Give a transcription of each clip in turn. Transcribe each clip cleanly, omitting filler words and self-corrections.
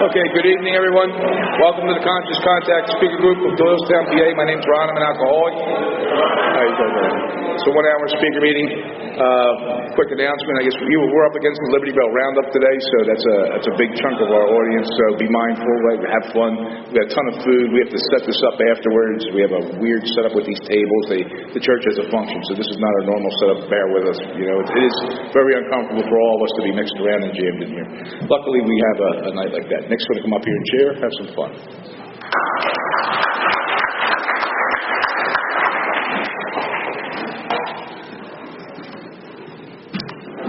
Okay, good evening, everyone. Welcome to the Conscious Contact Speaker Group of Doylestown, PA. My name's Ron. I'm an alcoholic. How you guys doing? It's a 1-hour speaker meeting. Quick announcement. I guess we're up against the Liberty Bell Roundup today, so that's a big chunk of our audience. So be mindful, right? Have fun. We got a ton of food. We have to set this up afterwards. We have a weird setup with these tables. The church has a function, so this is not our normal setup. Bear with us. You know, it is very uncomfortable for all of us to be mixed around and jammed in here. Luckily, we have a night like that. Nick's going to come up here and share. Have some fun.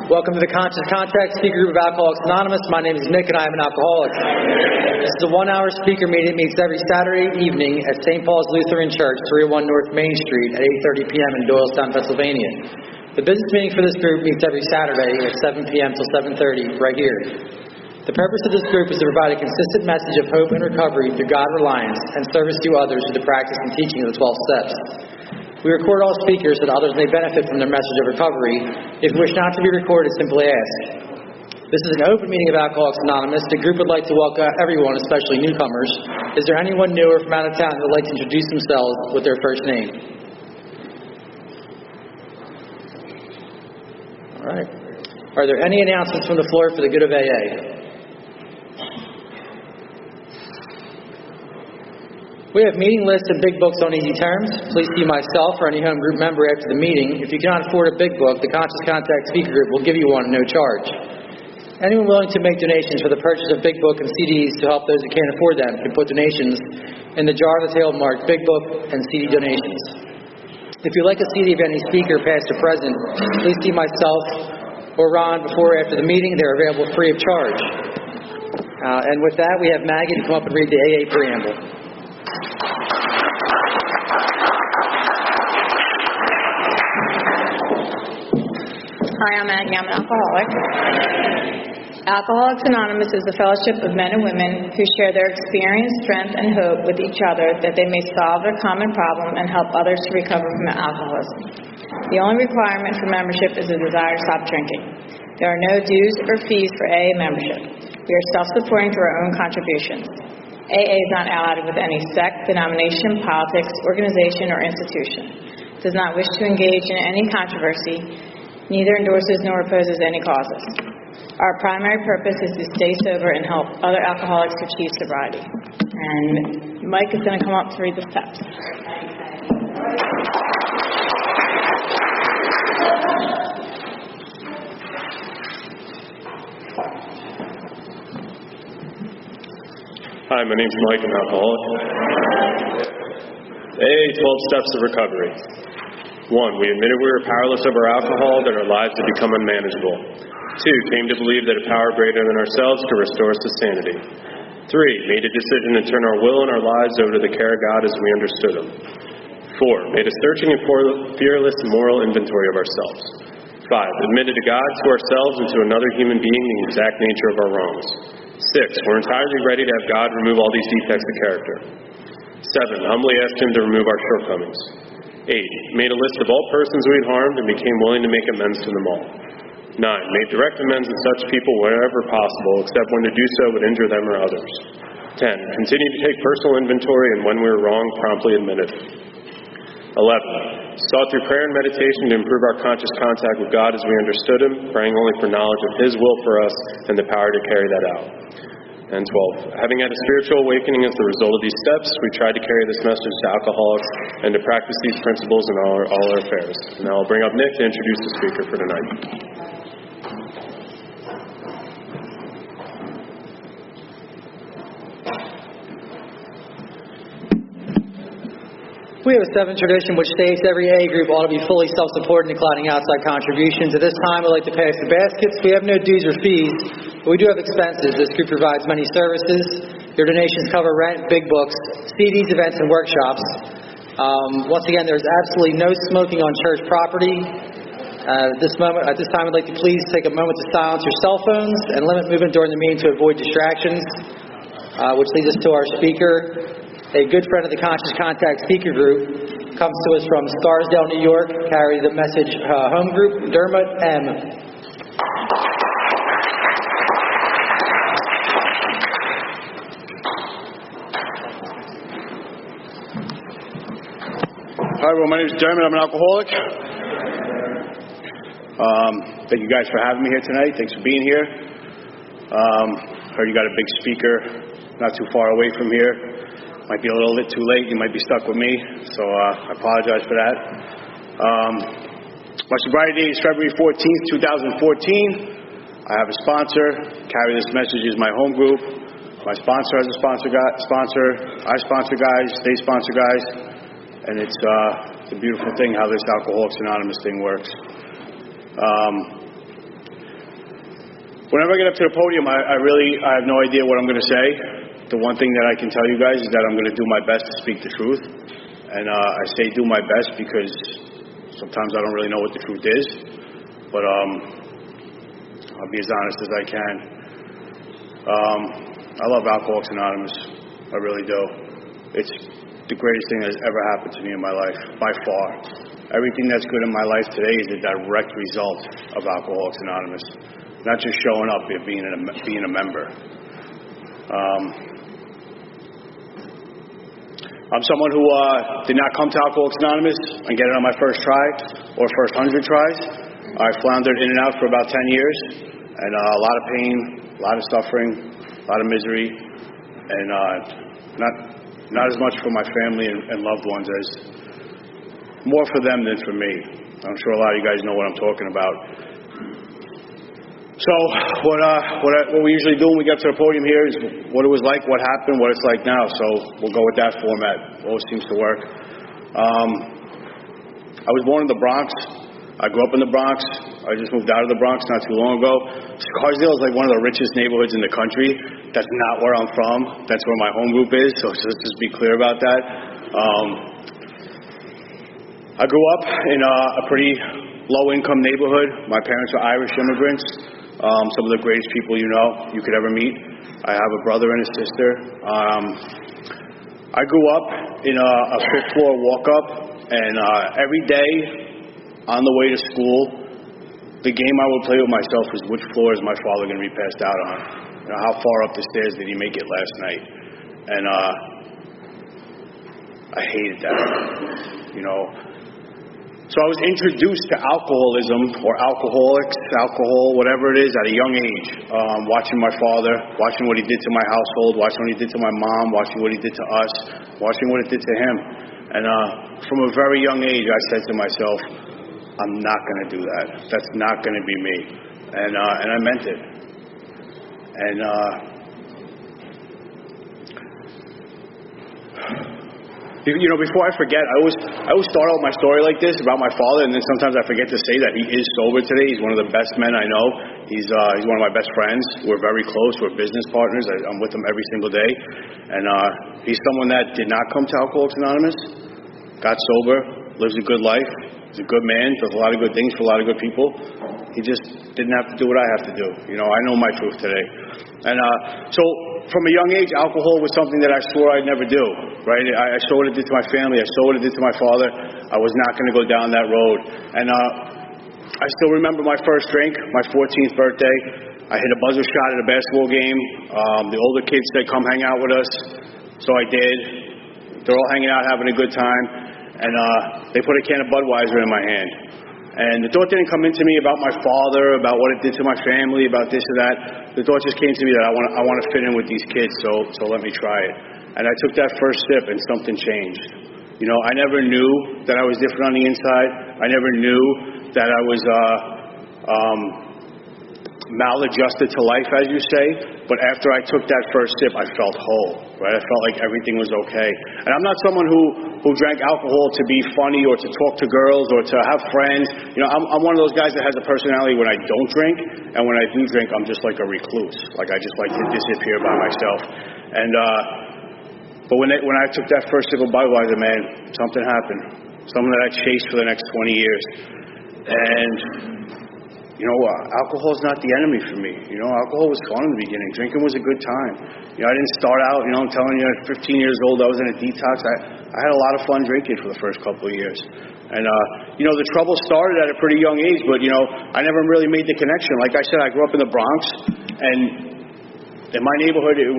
Welcome to the Conscious Contact Speaker Group of Alcoholics Anonymous. My name is Nick and I am an alcoholic. This is a 1-hour speaker meeting. It meets every Saturday evening at St. Paul's Lutheran Church, 301 North Main Street at 8:30 p.m. in Doylestown, Pennsylvania. The business meeting for this group meets every Saturday at 7 p.m. till 7:30 right here. The purpose of this group is to provide a consistent message of hope and recovery through God reliance and service to others through the practice and teaching of the 12 steps. We record all speakers so that others may benefit from their message of recovery. If you wish not to be recorded, simply ask. This is an open meeting of Alcoholics Anonymous. The group would like to welcome everyone, especially newcomers. Is there anyone new or from out of town who would like to introduce themselves with their first name? All right. Are there any announcements from the floor for the good of AA? We have meeting lists and big books on easy terms. Please see myself or any home group member after the meeting. If you cannot afford a big book, the Conscious Contact Speaker Group will give you one at no charge. Anyone willing to make donations for the purchase of big book and CDs to help those who can't afford them can put donations in the jar of the table marked Big Book and CD Donations. If you'd like a CD of any speaker, past or present, please see myself or Ron before or after the meeting. They're available free of charge. And with that, we have Maggie to come up and read the AA preamble. Hi, I'm Maggie. I'm an alcoholic. Alcoholics Anonymous is a fellowship of men and women who share their experience, strength, and hope with each other that they may solve their common problem and help others to recover from alcoholism. The only requirement for membership is a desire to stop drinking. There are no dues or fees for AA membership. We are self-supporting through our own contributions. AA is not allied with any sect, denomination, politics, organization, or institution. It does not wish to engage in any controversy, neither endorses nor opposes any causes. Our primary purpose is to stay sober and help other alcoholics to achieve sobriety. And Mike is going to come up to read the steps. Hi, my name's Mike. I'm an alcoholic. AA 12 Steps of Recovery. 1. We admitted we were powerless over alcohol, that our lives had become unmanageable. 2. Came to believe that a power greater than ourselves could restore us to sanity. 3. Made a decision to turn our will and our lives over to the care of God as we understood Him. 4. Made a searching and fearless moral inventory of ourselves. 5. Admitted to God, to ourselves, and to another human being the exact nature of our wrongs. 6. We're entirely ready to have God remove all these defects of character. 7. Humbly asked Him to remove our shortcomings. 8. Made a list of all persons we had harmed and became willing to make amends to them all. 9. Made direct amends to such people wherever possible, except when to do so would injure them or others. 10. Continued to take personal inventory and when we were wrong, promptly admitted. 11. Sought through prayer and meditation to improve our conscious contact with God as we understood Him, praying only for knowledge of His will for us and the power to carry that out. And 12. Having had a spiritual awakening as the result of these steps, we tried to carry this message to alcoholics and to practice these principles in all our affairs. Now I'll bring up Nick to introduce the speaker for tonight. We have a 7 tradition which states every AA group ought to be fully self-supporting, declining outside contributions. At this time, I'd like to pass the baskets. We have no dues or fees, but we do have expenses. This group provides many services. Your donations cover rent, big books, CDs, events, and workshops. Once again, there's absolutely no smoking on church property. At this time, I'd like to please take a moment to silence your cell phones and limit movement during the meeting to avoid distractions, which leads us to our speaker. A good friend of the Conscious Contact Speaker Group comes to us from Scarsdale, New York, carries the message home group, Dermott M. Hi, everyone. My name is Dermott. I'm an alcoholic. Thank you guys for having me here tonight. Thanks for being here. Heard you got a big speaker not too far away from here. Might be a little bit too late. You might be stuck with me, so I apologize for that. My sobriety date is February 14th, 2014. I have a sponsor. Carry This Message is my home group. My sponsor has a sponsor. I sponsor guys. They sponsor guys. And it's a beautiful thing how this Alcoholics Anonymous thing works. Whenever I get up to the podium, I have no idea what I'm going to say. The one thing that I can tell you guys is that I'm going to do my best to speak the truth. And I say do my best because sometimes I don't really know what the truth is. But I'll be as honest as I can. I love Alcoholics Anonymous. I really do. It's the greatest thing that has ever happened to me in my life, by far. Everything that's good in my life today is a direct result of Alcoholics Anonymous. Not just showing up, but being a member. I'm someone who did not come to Alcoholics Anonymous and get it on my first try or first 100 tries. I floundered in and out for about 10 years, and a lot of pain, a lot of suffering, a lot of misery, and not as much for my family and loved ones as more for them than for me. I'm sure a lot of you guys know what I'm talking about. So what we usually do when we get to the podium here is what it was like, what happened, what it's like now. So we'll go with that format. Always seems to work. I was born in the Bronx. I grew up in the Bronx. I just moved out of the Bronx not too long ago. Scarsdale is like one of the richest neighborhoods in the country. That's not where I'm from. That's where my home group is. So let's just be clear about that. I grew up in a pretty low-income neighborhood. My parents are Irish immigrants. Some of the greatest people you could ever meet. I have a brother and a sister. I grew up in a fifth-floor walk-up, and every day on the way to school, the game I would play with myself was which floor is my father going to be passed out on? How far up the stairs did he make it last night? And I hated that, So I was introduced to alcoholism or alcoholics, alcohol, whatever it is, at a young age. Watching my father, watching what he did to my household, watching what he did to my mom, watching what he did to us, watching what it did to him. And from a very young age, I said to myself, I'm not going to do that. That's not going to be me. And I meant it. And before I forget, I always start out my story like this about my father, and then sometimes I forget to say that he is sober today. He's one of the best men I know. He's one of my best friends. We're very close. We're business partners. I'm with him every single day. And he's someone that did not come to Alcoholics Anonymous, got sober, lives a good life. He's a good man, does a lot of good things for a lot of good people. He just didn't have to do what I have to do. I know my truth today. And so from a young age, alcohol was something that I swore I'd never do, right? I saw what it did to my family. I saw what it did to my father. I was not going to go down that road. And I still remember my first drink, my 14th birthday. I hit a buzzer shot at a basketball game. The older kids said, come hang out with us. So I did. They're all hanging out, having a good time. And they put a can of Budweiser in my hand. And the thought didn't come into me about my father, about what it did to my family, about this or that. The thought just came to me that I want to fit in with these kids, so let me try it. And I took that first sip, and something changed. I never knew that I was different on the inside. I never knew that I was maladjusted to life, as you say. But after I took that first sip, I felt whole, right? I felt like everything was okay. And I'm not someone who drank alcohol to be funny or to talk to girls or to have friends. I'm one of those guys that has a personality when I don't drink, and when I do drink, I'm just like a recluse. Like I just like to disappear by myself. And but when I took that first sip of Budweiser, man, something happened. Something that I chased for the next 20 years. And alcohol is not the enemy for me. Alcohol was fun in the beginning. Drinking was a good time. I didn't start out, I'm telling you, at 15 years old, I was in a detox. I had a lot of fun drinking for the first couple of years. And, the trouble started at a pretty young age, but, I never really made the connection. Like I said, I grew up in the Bronx, and in my neighborhood, it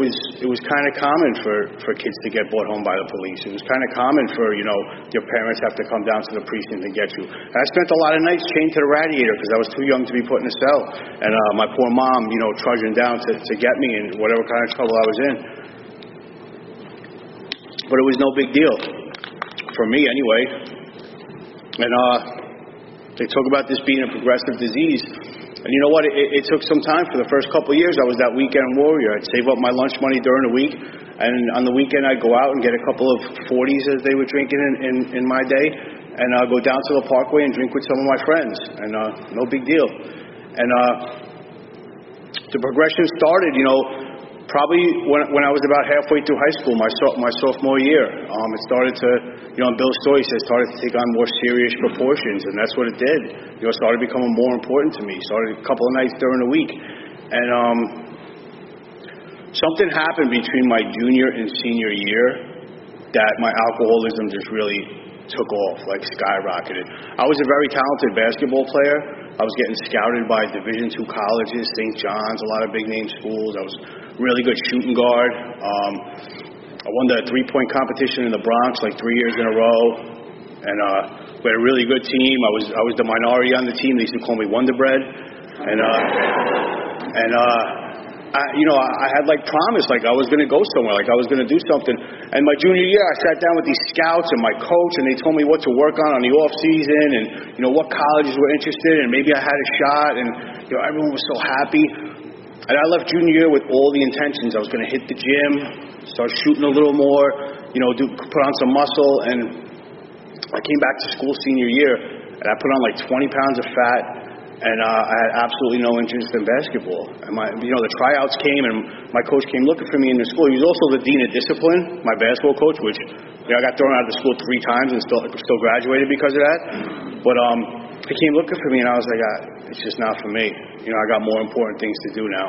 was kind of common for kids to get brought home by the police. It was kind of common for, your parents have to come down to the precinct and get you. And I spent a lot of nights chained to the radiator because I was too young to be put in a cell. And my poor mom, trudging down to get me in whatever kind of trouble I was in. But it was no big deal. For me, anyway. And they talk about this being a progressive disease. And you know what? It took some time. For the first couple of years, I was that weekend warrior. I'd save up my lunch money during the week, and on the weekend, I'd go out and get a couple of 40s, as they were drinking in my day, and go down to the Parkway and drink with some of my friends. And no big deal. And the progression started, probably when I was about halfway through high school, my sophomore year. It started to, Bill's story says, started to take on more serious proportions, and that's what it did. It started becoming more important to me. Started a couple of nights during the week, and something happened between my junior and senior year that my alcoholism just really took off, like skyrocketed. I was a very talented basketball player. I was getting scouted by Division II colleges, St. John's, a lot of big-name schools. I was really good shooting guard. I won the three-point competition in the Bronx like 3 years in a row. And we had a really good team. I was the minority on the team. They used to call me Wonder Bread. I had like promise, like I was going to go somewhere, like I was going to do something. And my junior year, I sat down with these scouts and my coach, and they told me what to work on the off season, and what colleges were interested in. Maybe I had a shot, and everyone was so happy. And I left junior year with all the intentions. I was going to hit the gym, start shooting a little more, put on some muscle. And I came back to school senior year, and I put on like 20 pounds of fat. And I had absolutely no interest in basketball. And the tryouts came, and my coach came looking for me in the school. He was also the dean of discipline, my basketball coach, which I got thrown out of the school 3 times and still graduated because of that. But he came looking for me, and I was like, it's just not for me. I got more important things to do now.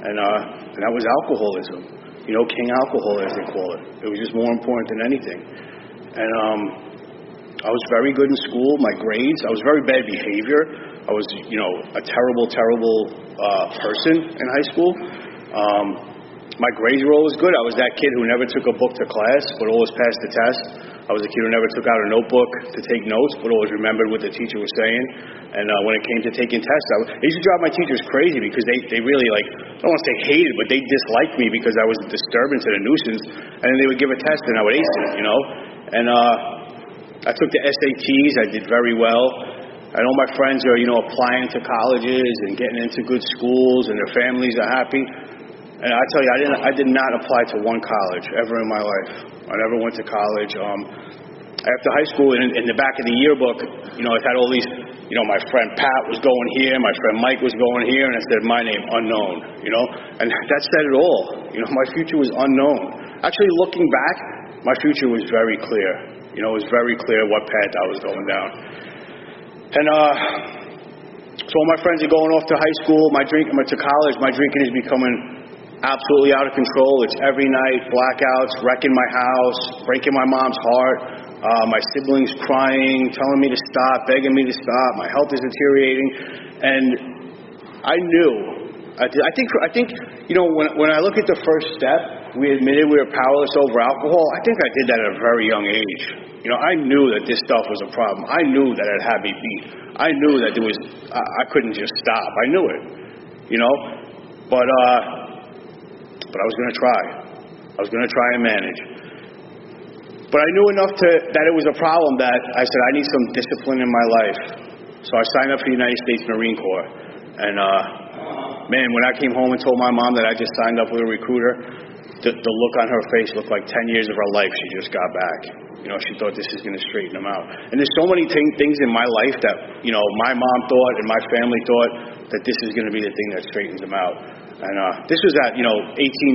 And that was alcoholism. King alcohol, as they call it. It was just more important than anything. And I was very good in school. My grades, I was very bad behavior. I was, a terrible person in high school. My grades were always good. I was that kid who never took a book to class, but always passed the test. I was a kid who never took out a notebook to take notes, but always remembered what the teacher was saying. And when it came to taking tests, it used to drive my teachers crazy because they really, I don't want to say hated, but they disliked me because I was a disturbance and a nuisance. And then they would give a test and I would ace it, And I took the SATs. I did very well. I know my friends are, applying to colleges and getting into good schools, and their families are happy. And I tell you, I did not apply to one college ever in my life. I never went to college. After high school, in the back of the yearbook, it had all these, my friend Pat was going here, my friend Mike was going here, and it said my name, unknown, And that said it all. My future was unknown. Actually, looking back, my future was very clear. It was very clear what path I was going down. And so all my friends are going off to high school, to college. My drinking is becoming absolutely out of control. It's every night, blackouts, wrecking my house, breaking my mom's heart, my siblings crying, telling me to stop, begging me to stop. My health is deteriorating, and I knew. I think when I look at the first step, we admitted we were powerless over alcohol. I think I did that at a very young age. I knew that this stuff was a problem. I knew that it had me beat. I knew that I couldn't just stop. I knew it, But I was going to try. I was going to try and manage. But I knew enough that it was a problem that I said, I need some discipline in my life. So I signed up for the United States Marine Corps. And, when I came home and told my mom that I just signed up with a recruiter, the look on her face looked like 10 years of her life she just got back. She thought this is going to straighten them out. And there's so many things in my life that, my mom thought and my family thought that this is going to be the thing that straightens them out. And this was at, 18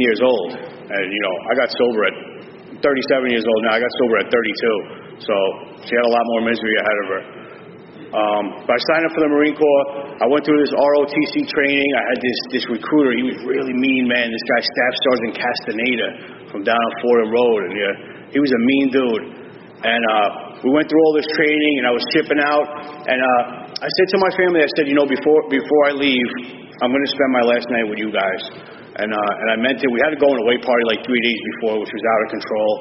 years old. And, I got sober at 37 years old now. I got sober at 32. So she had a lot more misery ahead of her. But I signed up for the Marine Corps. I went through this ROTC training. I had this recruiter. He was really mean, man. This guy, Staff Sergeant Castaneda from down on Fordham Road. And he was a mean dude. And we went through all this training, and I was shipping out. And I said to my family, I said, before I leave, I'm going to spend my last night with you guys. And I meant it. We had to go on a away party like 3 days before, which was out of control.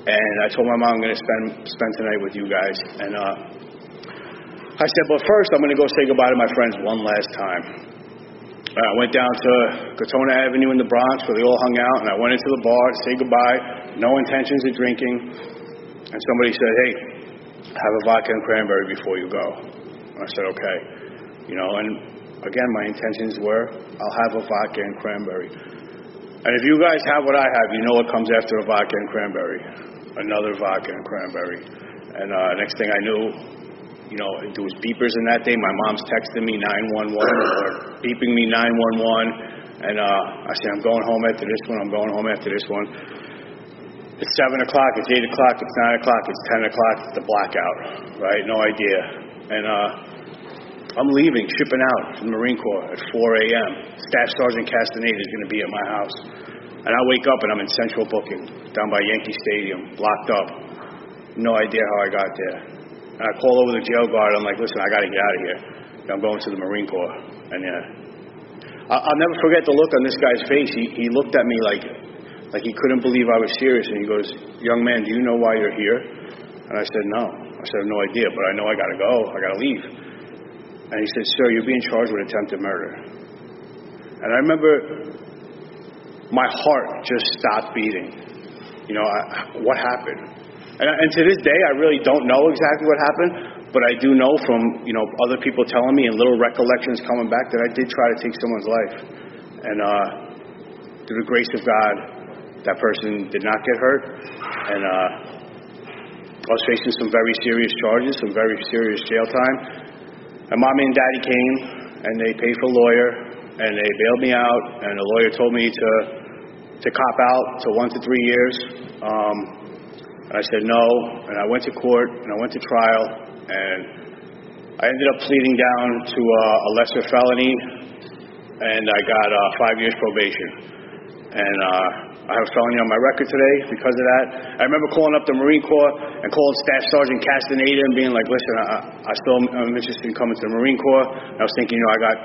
And I told my mom I'm going to spend tonight with you guys. And I said, but first I'm going to go say goodbye to my friends one last time. I went down to Katona Avenue in the Bronx where they all hung out, and I went into the bar to say goodbye, no intentions of drinking. And somebody said, hey, have a vodka and cranberry before you go. And I said, okay. And again, my intentions were, I'll have a vodka and cranberry. And if you guys have what I have, you know what comes after a vodka and cranberry. Another vodka and cranberry. And next thing I knew, there was beepers in that day. My mom's texting me 911 or beeping me 911. And I said, I'm going home after this one. I'm going home after this one. It's 7 o'clock. It's 8 o'clock. It's 9 o'clock. It's 10 o'clock. It's the blackout, right? No idea. And I'm leaving, shipping out from the Marine Corps at 4 a.m. Staff Sergeant Castaneda is going to be at my house. And I wake up and I'm in central booking down by Yankee Stadium, locked up. No idea how I got there. And I call over the jail guard. I'm like, listen, I got to get out of here. I'm going to the Marine Corps. And I'll never forget the look on this guy's face. He looked at me like he couldn't believe I was serious. And he goes, young man, do you know why you're here? And I said, no. I said, I have no idea, but I know I got to go. I got to leave. And he said, sir, you're being charged with attempted murder. And I remember my heart just stopped beating. What happened? And to this day, I really don't know exactly what happened, but I do know from, other people telling me and little recollections coming back that I did try to take someone's life. And through the grace of God, that person did not get hurt. And I was facing some very serious charges, some very serious jail time. And Mommy and Daddy came, and they paid for a lawyer, and they bailed me out, and the lawyer told me to cop out to 1 to 3 years. And I said no, and I went to court, and I went to trial, and I ended up pleading down to a lesser felony, and I got 5 years probation. And I have a felony on my record today because of that. I remember calling up the Marine Corps and calling Staff Sergeant Castaneda and being like, listen, I still am interested in coming to the Marine Corps. And I was thinking, I got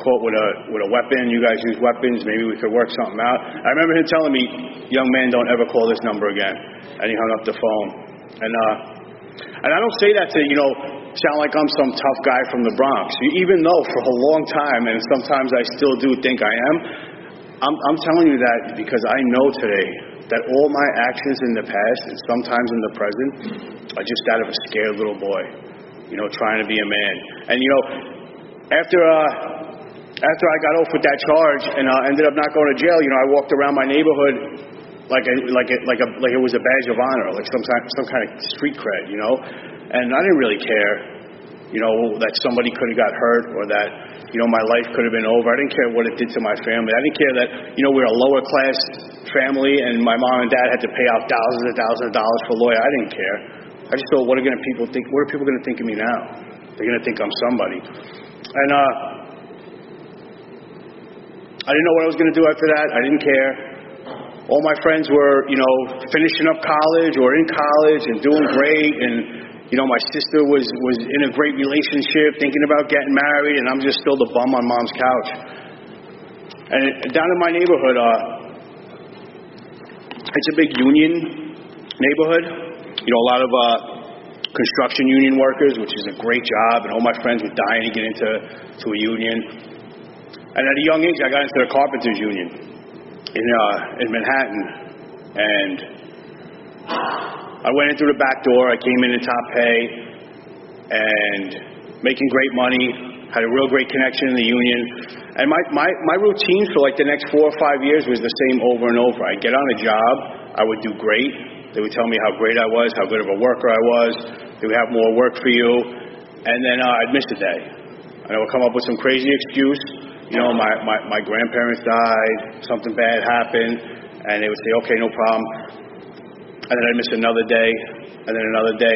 caught with a weapon. You guys use weapons. Maybe we could work something out. I remember him telling me, young man, don't ever call this number again. And he hung up the phone. And I don't say that to, sound like I'm some tough guy from the Bronx. Even though for a long time, and sometimes I still do think I am, I'm telling you that because I know today that all my actions in the past and sometimes in the present are just out of a scared little boy, trying to be a man. And, after I got off with that charge and ended up not going to jail, I walked around my neighborhood like it was a badge of honor, like some kind of street cred, And I didn't really care, that somebody could have got hurt or that, my life could have been over. I didn't care what it did to my family. I didn't care that, we're a lower class family and my mom and dad had to pay out thousands and thousands of dollars for a lawyer. I didn't care. I just thought, what are people going to think of me now? They're going to think I'm somebody. And I didn't know what I was going to do after that. I didn't care. All my friends were, finishing up college or in college and doing great. And, my sister was in a great relationship, thinking about getting married, and I'm just still the bum on mom's couch. And down in my neighborhood, it's a big union neighborhood. A lot of construction union workers, which is a great job, and all my friends were dying to get into a union. And at a young age, I got into the carpenters union in Manhattan, and I went in through the back door. I came in top pay and making great money, had a real great connection in the union. And my routine for like the next 4 or 5 years was the same over and over. I'd get on a job, I would do great. They would tell me how great I was, how good of a worker I was. They would have more work for you. And then I'd miss a day. And I would come up with some crazy excuse. My grandparents died, something bad happened, and they would say, okay, no problem. And then I'd miss another day, and then another day.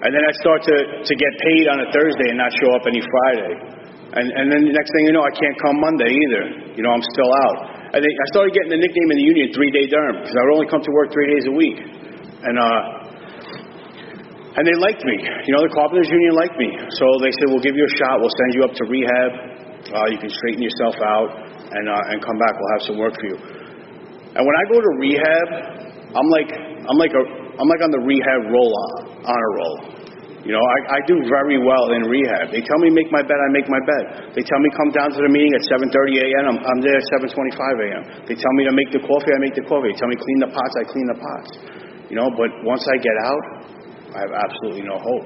And then I'd start to get paid on a Thursday and not show up any Friday. And then the next thing you know, I can't come Monday either. I'm still out. I started getting the nickname in the union, 3-Day Derm, because I would only come to work 3 days a week. And they liked me. The Carpenters Union liked me. So they said, we'll give you a shot. We'll send you up to rehab. You can straighten yourself out. and come back. We'll have some work for you. And when I go to rehab, I'm like on the rehab honor roll. You know, I do very well in rehab. They tell me make my bed, I make my bed. They tell me come down to the meeting at 7:30 a.m. I'm there at 7:25 a.m. They tell me to make the coffee, I make the coffee. They tell me clean the pots, I clean the pots. You know, but once I get out, I have absolutely no hope.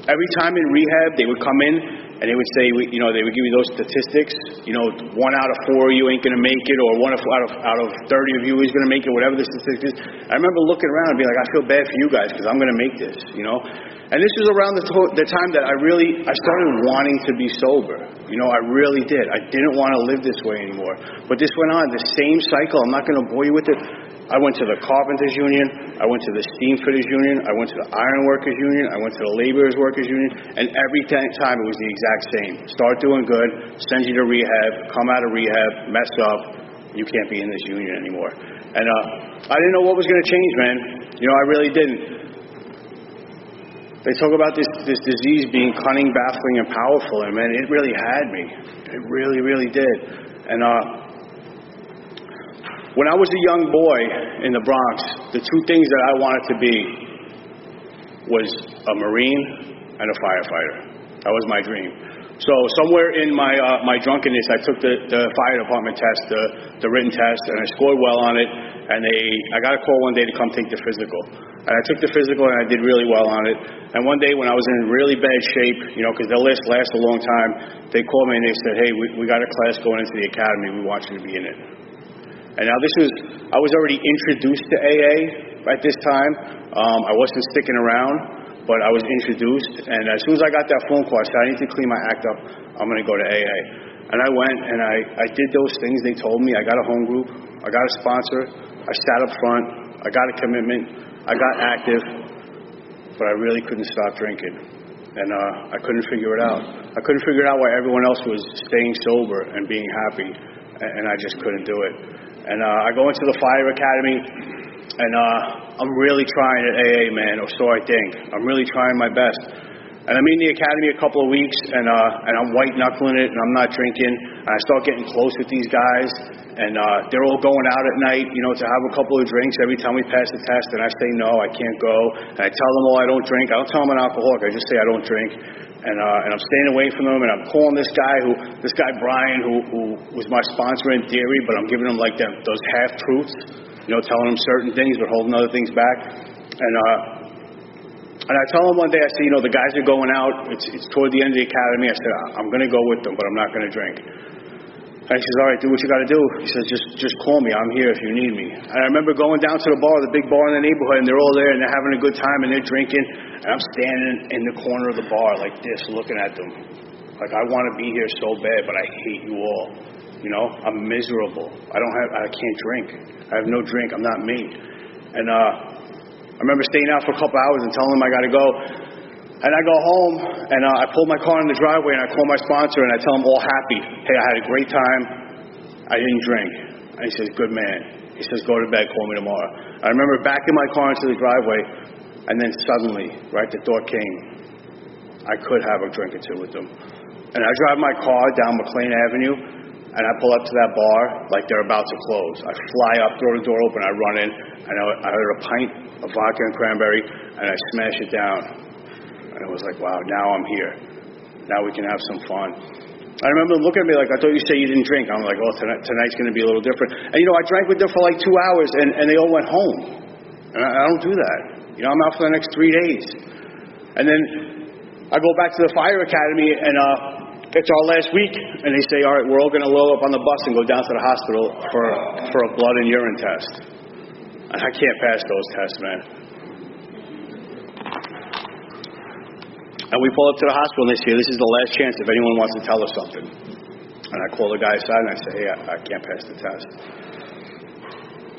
Every time in rehab, they would come in and they would say, you know, they would give you those statistics. You know, 1 out of 4 of you ain't going to make it, or 1 out of 30 of you is going to make it, whatever the statistics is. I remember looking around and being like, I feel bad for you guys because I'm going to make this, you know. And this was around the time that I started wanting to be sober. You know, I really did. I didn't want to live this way anymore. But this went on, the same cycle. I'm not going to bore you with it. I went to the Carpenters Union, I went to the Steam Fitters Union, I went to the Iron Workers Union, I went to the Laborers Workers Union, and every time it was the exact same. Start doing good, send you to rehab, come out of rehab, mess up, you can't be in this union anymore. And I didn't know what was going to change, man. You know, I really didn't. They talk about this disease being cunning, baffling, and powerful, and man, it really had me. It really, really did. And when I was a young boy in the Bronx, the two things that I wanted to be was a Marine and a firefighter. That was my dream. So somewhere in my drunkenness, I took the fire department test, the written test, and I scored well on it. And I got a call one day to come take the physical. And I took the physical and I did really well on it. And one day when I was in really bad shape, you know, because the list lasts a long time, they called me and they said, hey, we got a class going into the academy. We want you to be in it. And now I was already introduced to AA at this time. I wasn't sticking around, but I was introduced. And as soon as I got that phone call, I said, I need to clean my act up. I'm going to go to AA. And I went and I did those things they told me. I got a home group. I got a sponsor. I sat up front. I got a commitment. I got active. But I really couldn't stop drinking. And I couldn't figure it out. I couldn't figure out why everyone else was staying sober and being happy. And I just couldn't do it. And I go into the fire academy, and I'm really trying at AA, man, or so I think. I'm really trying my best. And I'm in the academy a couple of weeks, and I'm white-knuckling it, and I'm not drinking. And I start getting close with these guys, and they're all going out at night, you know, to have a couple of drinks every time we pass the test. And I say, no, I can't go. And I tell them all I don't drink. I don't tell them I'm an alcoholic. I just say I don't drink. And I'm staying away from them, and I'm calling this guy Brian, who was my sponsor in theory, but I'm giving him like those half-truths, you know, telling him certain things but holding other things back. And I tell him one day, I say, you know, the guys are going out. It's toward the end of the academy. I said, I'm going to go with them, but I'm not going to drink. And he says, all right, do what you got to do. He says, just call me. I'm here if you need me. And I remember going down to the bar, the big bar in the neighborhood, and they're all there, and they're having a good time, and they're drinking. And I'm standing in the corner of the bar like this, looking at them. Like, I want to be here so bad, but I hate you all. You know, I'm miserable. I can't drink. I have no drink. I'm not me. And I remember staying out for a couple hours and telling them I got to go. And I go home, and I pull my car in the driveway, and I call my sponsor, and I tell him all happy, hey, I had a great time. I didn't drink. And he says, good man. He says, go to bed, call me tomorrow. I remember backing my car into the driveway, and then suddenly, right, the thought came, I could have a drink or two with them. And I drive my car down McLean Avenue, and I pull up to that bar like they're about to close. I fly up, throw the door open, I run in, and I order a pint of vodka and cranberry, and I smash it down. And it was like, wow, now I'm here. Now we can have some fun. I remember them looking at me like, I thought you said you didn't drink. I'm like, oh, tonight's going to be a little different. And, you know, I drank with them for like 2 hours, and they all went home. And I don't do that. You know, I'm out for the next 3 days. And then I go back to the fire academy, and it's our last week. And they say, all right, we're all going to load up on the bus and go down to the hospital for a blood and urine test. And I can't pass those tests, man. And we pull up to the hospital, and they say, this is the last chance if anyone wants to tell us something. And I call the guy aside, and I say, hey, I can't pass the test.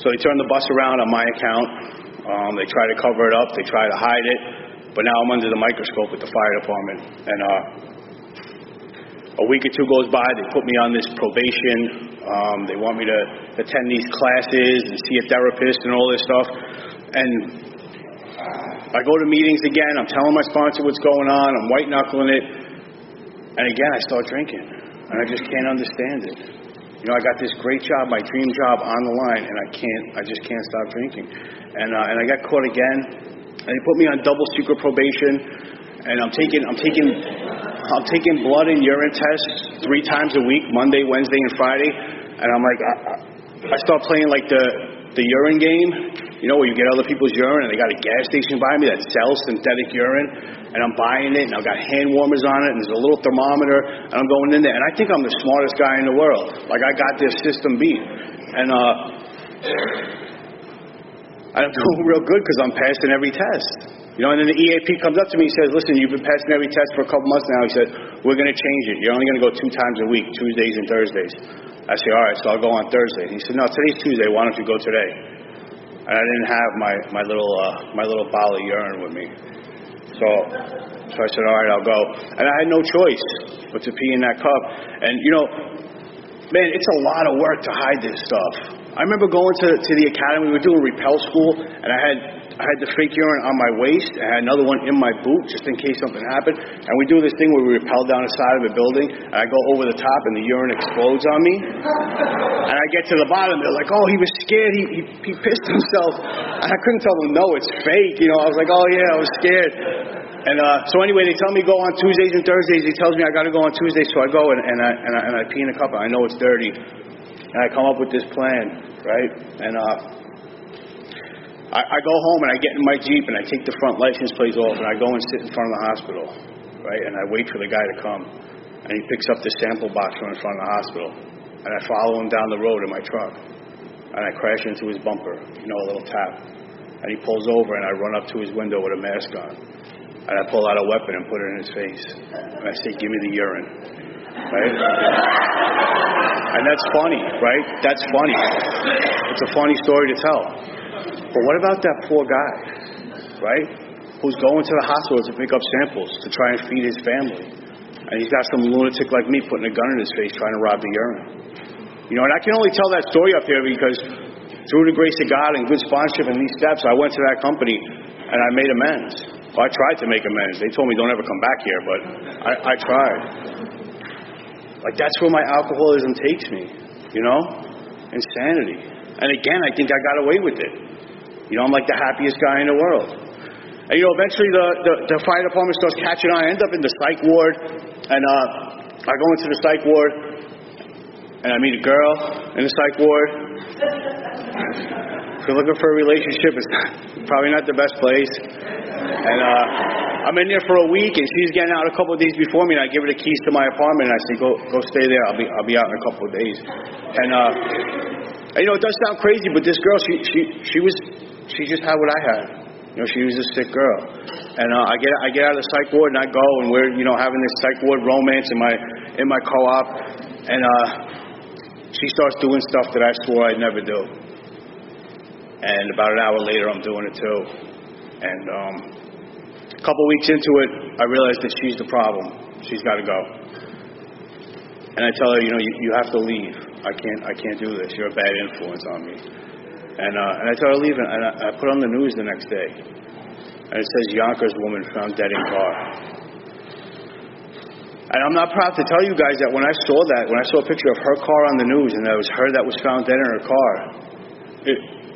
So they turn the bus around on my account. They try to cover it up. They try to hide it. But now I'm under the microscope with the fire department. And a week or two goes by. They put me on this probation. They want me to attend these classes and see a therapist and all this stuff. And I go to meetings again. I'm telling my sponsor what's going on. I'm white-knuckling it. And again, I start drinking. and I just can't understand it. You know, I got this great job, my dream job on the line, and I just can't stop drinking. And I got caught again, and they put me on double secret probation, and I'm taking blood and urine tests 3 times a week, Monday, Wednesday, and Friday. And I'm like, I start playing like the urine game, you know, where you get other people's urine, and they got a gas station by me that sells synthetic urine. And I'm buying it, and I've got hand warmers on it, and there's a little thermometer, and I'm going in there, and I think I'm the smartest guy in the world. Like, I got this system beat. And I'm doing real good because I'm passing every test. You know, and then the EAP comes up to me and says, listen, you've been passing every test for a couple months now. He said, we're going to change it. You're only going to go 2 times a week, Tuesdays and Thursdays. I say, all right, so I'll go on Thursday. He said, no, today's Tuesday. Why don't you go today? And I didn't have my little bottle of urine with me. So I said, all right, I'll go. And I had no choice but to pee in that cup. And, you know, man, it's a lot of work to hide this stuff. I remember going to the academy. We were doing repel school, and I had the fake urine on my waist. I had another one in my boot just in case something happened. And we do this thing where we rappel down the side of a building, and I go over the top, and the urine explodes on me. And I get to the bottom. They're like, oh, he was scared. He pissed himself. And I couldn't tell them, no, it's fake. You know, I was like, oh, yeah, I was scared. And so anyway, they tell me go on Tuesdays and Thursdays. He tells me I got to go on Tuesdays, so I go and I pee in a cup. And I know it's dirty, and I come up with this plan, right? And I go home and I get in my Jeep and I take the front license plates off and I go and sit in front of the hospital, right? And I wait for the guy to come, and he picks up the sample box from in front of the hospital, and I follow him down the road in my truck, and I crash into his bumper, you know, a little tap, and he pulls over and I run up to his window with a mask on. And I pull out a weapon and put it in his face. And I say, give me the urine. Right? And that's funny, right? That's funny. It's a funny story to tell. But what about that poor guy, right? Who's going to the hospital to pick up samples to try and feed his family. And he's got some lunatic like me putting a gun in his face trying to rob the urine. You know, and I can only tell that story up here because through the grace of God and good sponsorship and these steps, I went to that company and I made amends. Well, I tried to make amends. They told me don't ever come back here, but I tried. Like, that's where my alcoholism takes me, you know? Insanity. And again, I think I got away with it. You know, I'm like the happiest guy in the world. And, you know, eventually the fire department starts catching on. I end up in the psych ward, and I go into the psych ward, and I meet a girl in the psych ward. If you're looking for a relationship, it's probably not the best place. And I'm in there for a week, and she's getting out a couple of days before me, and I give her the keys to my apartment, and I say, go stay there. I'll be out in a couple of days. And you know, it does sound crazy, but this girl, she just had what I had. You know, she was a sick girl. And I get out of the psych ward, and I go, and we're, you know, having this psych ward romance in my co-op, and she starts doing stuff that I swore I'd never do. And about an hour later, I'm doing it too. And a couple weeks into it, I realized that she's the problem. She's got to go. And I tell her, you know, you have to leave. I can't do this. You're a bad influence on me. And I tell her to leave, and I put on the news the next day. And it says, Yonkers woman found dead in car. And I'm not proud to tell you guys that when I saw a picture of her car on the news, and that was her that was found dead in her car,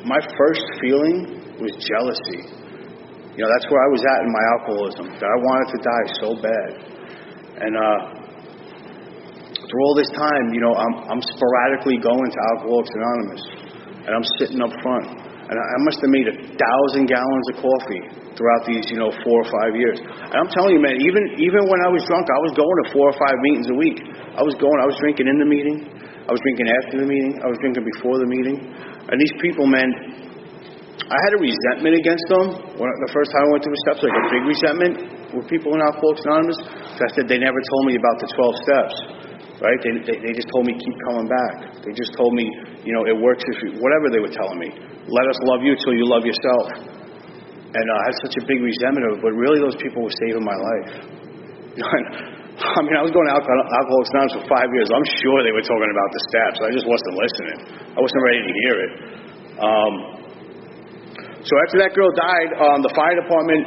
my first feeling was jealousy. You know, that's where I was at in my alcoholism, that I wanted to die so bad. And through all this time, you know, I'm sporadically going to Alcoholics Anonymous, and I'm sitting up front, and I must have made 1,000 gallons of coffee throughout these, you know, 4 or 5 years. And I'm telling you, man, even when I was drunk, I was going to 4 or 5 meetings a week. I was drinking in the meeting, I was drinking after the meeting, I was drinking before the meeting. And these people, man, I had a resentment against them the first time I went through the steps, like a big resentment with people in Alcoholics Anonymous. I said they never told me about the 12 steps, right? They just told me keep coming back. They just told me, you know, it works if you, whatever they were telling me. Let us love you till you love yourself. And I had such a big resentment of it, but really those people were saving my life. You know, I mean, I was going to Alcoholics Anonymous for 5 years. I'm sure they were talking about the steps. I just wasn't listening. I wasn't ready to hear it. So after that girl died, the fire department,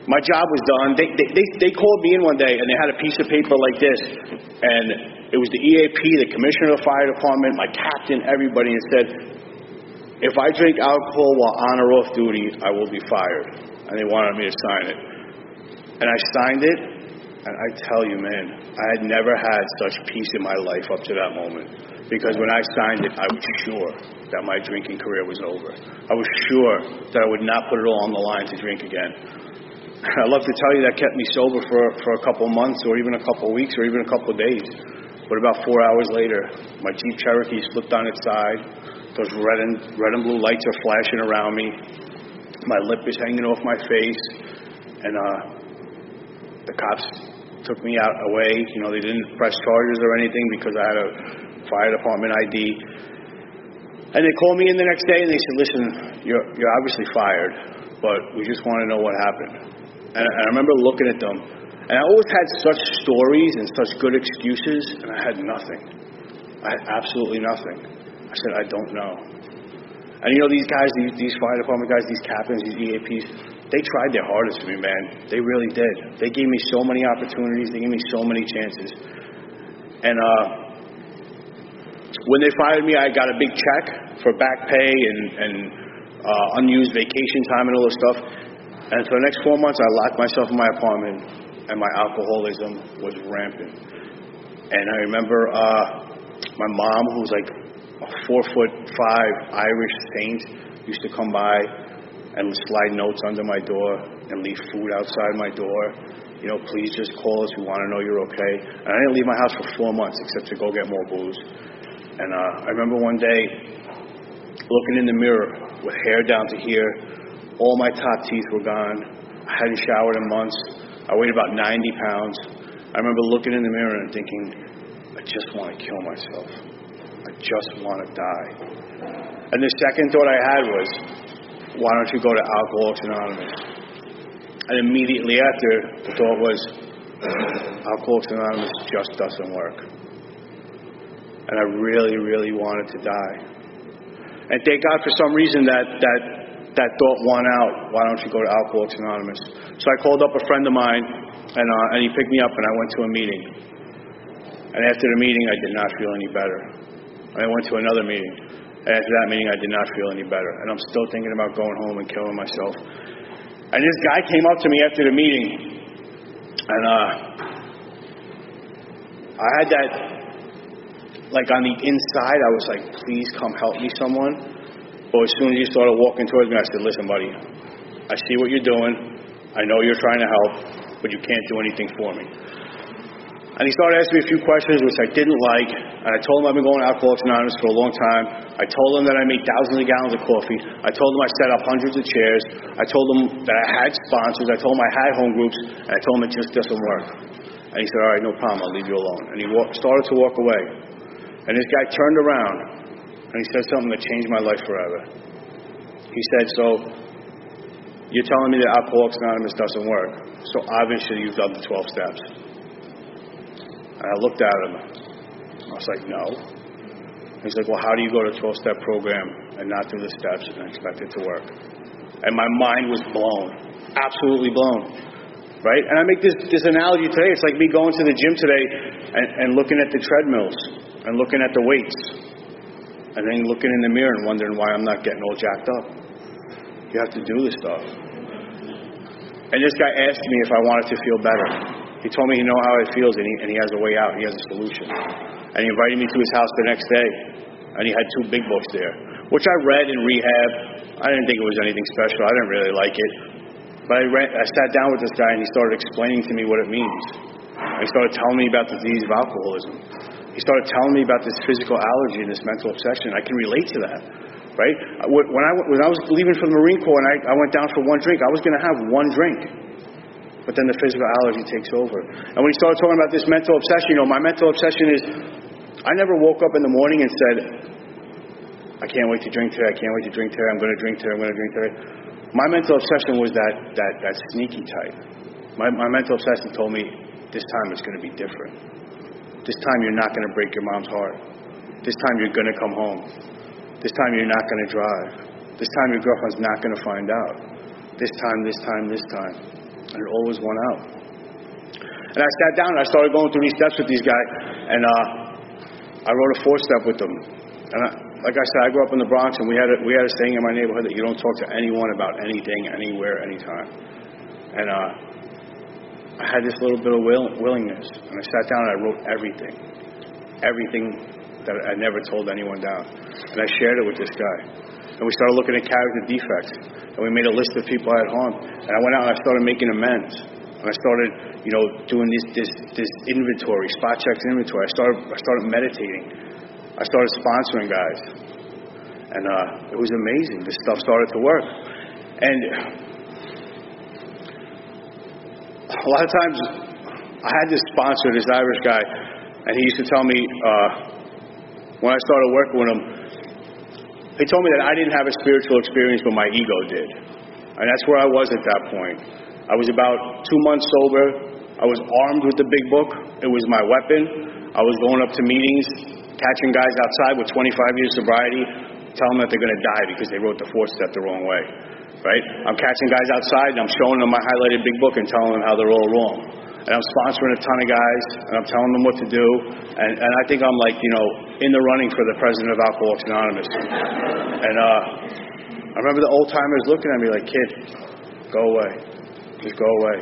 my job was done. They called me in one day, and they had a piece of paper like this, and It was the EAP, the commissioner of the fire department, my captain, everybody, and said, if I drink alcohol while on or off duty, I will be fired. And they wanted me to sign it. And I signed it, and I tell you, man, I had never had such peace in my life up to that moment. Because when I signed it, I was sure that my drinking career was over. I was sure that I would not put it all on the line to drink again. I'd love to tell you that kept me sober for a couple months, or even a couple weeks, or even a couple days. But about 4 hours later, my Jeep Cherokee slipped on its side. Those red and blue lights are flashing around me. My lip is hanging off my face. And the cops took me out away. You know, they didn't press charges or anything because I had a fire department ID. And they called me in the next day and they said, listen, you're obviously fired, but we just want to know what happened. And I remember looking at them, and I always had such stories and such good excuses, and I had nothing. I had absolutely nothing. I said, I don't know. And you know, these guys, these fire department guys, these captains, these EAPs, they tried their hardest for me, man. They really did. They gave me so many opportunities. They gave me so many chances. And when they fired me, I got a big check for back pay and unused vacation time and all this stuff. And for the next 4 months, I locked myself in my apartment, and my alcoholism was rampant. And I remember my mom, who was like a 4'5" Irish saint, used to come by and slide notes under my door and leave food outside my door. You know, please just call us. We want to know you're okay. And I didn't leave my house for 4 months except to go get more booze. And I remember one day looking in the mirror with hair down to here. All my top teeth were gone. I hadn't showered in months. I weighed about 90 pounds. I remember looking in the mirror and thinking, I just want to kill myself. I just want to die. And the second thought I had was, why don't you go to Alcoholics Anonymous? And immediately after, the thought was, Alcoholics Anonymous just doesn't work. And I really, really wanted to die. And thank God for some reason that thought won out. Why don't you go to Alcoholics Anonymous? So I called up a friend of mine, and he picked me up, and I went to a meeting. And after the meeting, I did not feel any better. And I went to another meeting. And after that meeting, I did not feel any better. And I'm still thinking about going home and killing myself. And this guy came up to me after the meeting, and I had that, like on the inside, I was like, please come help me, someone. But as soon as he started walking towards me, I said, listen, buddy, I see what you're doing. I know you're trying to help, but you can't do anything for me. And he started asking me a few questions, which I didn't like. And I told him I've been going to Alcoholics Anonymous for a long time. I told him that I made thousands of gallons of coffee. I told him I set up hundreds of chairs. I told him that I had sponsors. I told him I had home groups. And I told him it just doesn't work. And he said, all right, no problem. I'll leave you alone. And he started to walk away. And this guy turned around, and he said something that changed my life forever. He said, so you're telling me that Alcoholics Anonymous doesn't work. So obviously you've done the 12 steps. And I looked at him. I was like, no. He's like, well, how do you go to a 12-step program and not do the steps and expect it to work? And my mind was blown. Absolutely blown. Right? And I make this analogy today. It's like me going to the gym today and looking at the treadmills and looking at the weights. And then looking in the mirror and wondering why I'm not getting all jacked up. You have to do this stuff. And this guy asked me if I wanted to feel better. He told me he knows how it feels, and he has a way out. He has a solution. And he invited me to his house the next day, and he had 2 big books there, which I read in rehab. I didn't think it was anything special. I didn't really like it. But I sat down with this guy, and he started explaining to me what it means. And he started telling me about the disease of alcoholism. He started telling me about this physical allergy and this mental obsession. I can relate to that, right? When I was leaving from the Marine Corps and I went down for 1 drink, I was going to have 1 drink. But then the physical allergy takes over. And when he started talking about this mental obsession, my mental obsession is, I never woke up in the morning and said, I can't wait to drink today, I can't wait to drink today, I'm going to drink today, I'm going to drink today. My mental obsession was that sneaky type. My mental obsession told me, this time it's going to be different. This time you're not going to break your mom's heart. This time you're going to come home. This time you're not going to drive. This time your girlfriend's not going to find out. This time. And it always won out. And I sat down and I started going through these steps with these guys. And I wrote a 4-step with them. And like I said, I grew up in the Bronx, and we had a saying in my neighborhood that you don't talk to anyone about anything, anywhere, anytime. And I had this little bit of willingness, and I sat down and I wrote everything that I never told anyone down. And I shared it with this guy. And we started looking at character defects, and we made a list of people I had harmed. And I went out and I started making amends. And I started, doing this inventory, spot checks inventory. I started meditating. I started sponsoring guys. And it was amazing. This stuff started to work. And a lot of times, I had this sponsor, this Irish guy, and he used to tell me, when I started working with him, he told me that I didn't have a spiritual experience, but my ego did. And that's where I was at that point. I was about 2 months sober. I was armed with the big book. It was my weapon. I was going up to meetings, catching guys outside with 25 years sobriety, telling them that they're going to die because they wrote the 4-step the wrong way. Right? I'm catching guys outside, and I'm showing them my highlighted big book and telling them how they're all wrong. And I'm sponsoring a ton of guys, and I'm telling them what to do. And I think I'm like, in the running for the president of Alcoholics Anonymous. And I remember the old timers looking at me like, kid, go away. Just go away.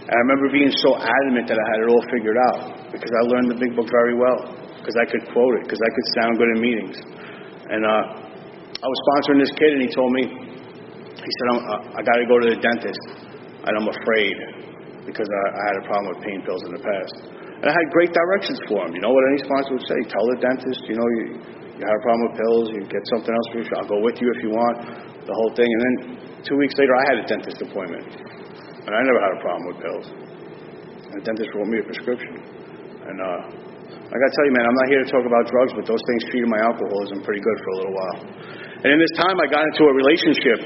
And I remember being so adamant that I had it all figured out because I learned the big book very well, because I could quote it, because I could sound good in meetings. And I was sponsoring this kid, and he told me, he said, I got to go to the dentist, and I'm afraid because I had a problem with pain pills in the past. And I had great directions for him. You know what any sponsor would say? Tell the dentist, you have a problem with pills, you get something else for you. I'll go with you if you want, the whole thing. And then 2 weeks later, I had a dentist appointment. And I never had a problem with pills. And the dentist wrote me a prescription. And I got to tell you, man, I'm not here to talk about drugs, but those things treated my alcoholism pretty good for a little while. And in this time, I got into a relationship.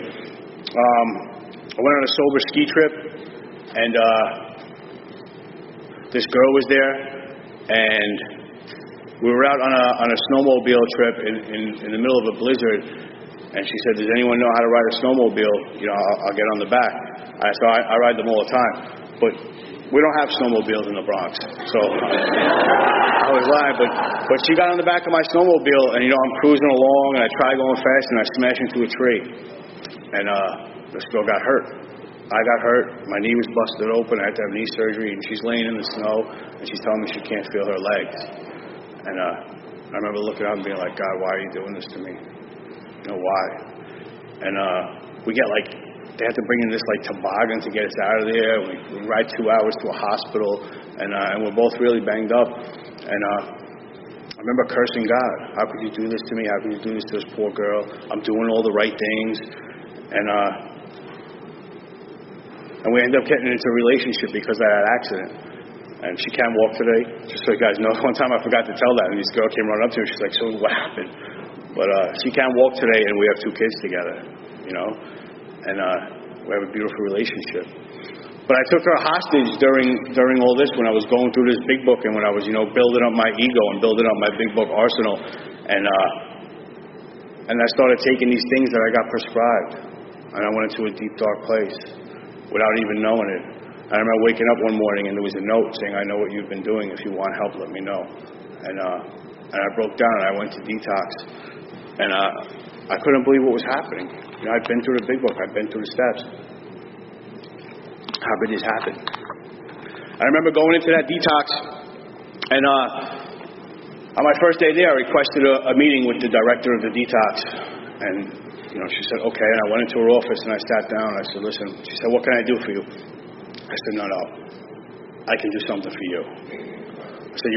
I went on a sober ski trip, and this girl was there, and we were out on a snowmobile trip in the middle of a blizzard, and she said, does anyone know how to ride a snowmobile? I'll get on the back. I ride them all the time, but we don't have snowmobiles in the Bronx, so I was lying, but she got on the back of my snowmobile, and I'm cruising along, and I try going fast, and I smash into a tree, and this girl got hurt. I got hurt. My knee was busted open. I had to have knee surgery, and she's laying in the snow, and she's telling me she can't feel her legs. And I remember looking out and being like, God, why are you doing this to me? Why? And we get they had to bring in this toboggan to get us out of there. We ride 2 hours to a hospital, and we're both really banged up. And I remember cursing God. How could you do this to me? How could you do this to this poor girl? I'm doing all the right things. And we ended up getting into a relationship because of that accident. And she can't walk today. Just so you guys know, one time I forgot to tell that, and this girl came running up to me. She's like, so what happened? But she can't walk today, and we have 2 kids together, And we have a beautiful relationship. But I took her hostage during all this when I was going through this big book and when I was, building up my ego and building up my big book arsenal. And I started taking these things that I got prescribed. And I went into a deep, dark place without even knowing it. And I remember waking up one morning and there was a note saying, I know what you've been doing. If you want help, let me know. And I broke down and I went to detox. And I couldn't believe what was happening. I'd been through the big book. I'd been through the steps. How could this happen? I remember going into that detox, and on my first day there, I requested a meeting with the director of the detox. And, she said, okay. And I went into her office, and I sat down. And I said, listen. She said, what can I do for you? I said, no. I can do something for you. I said,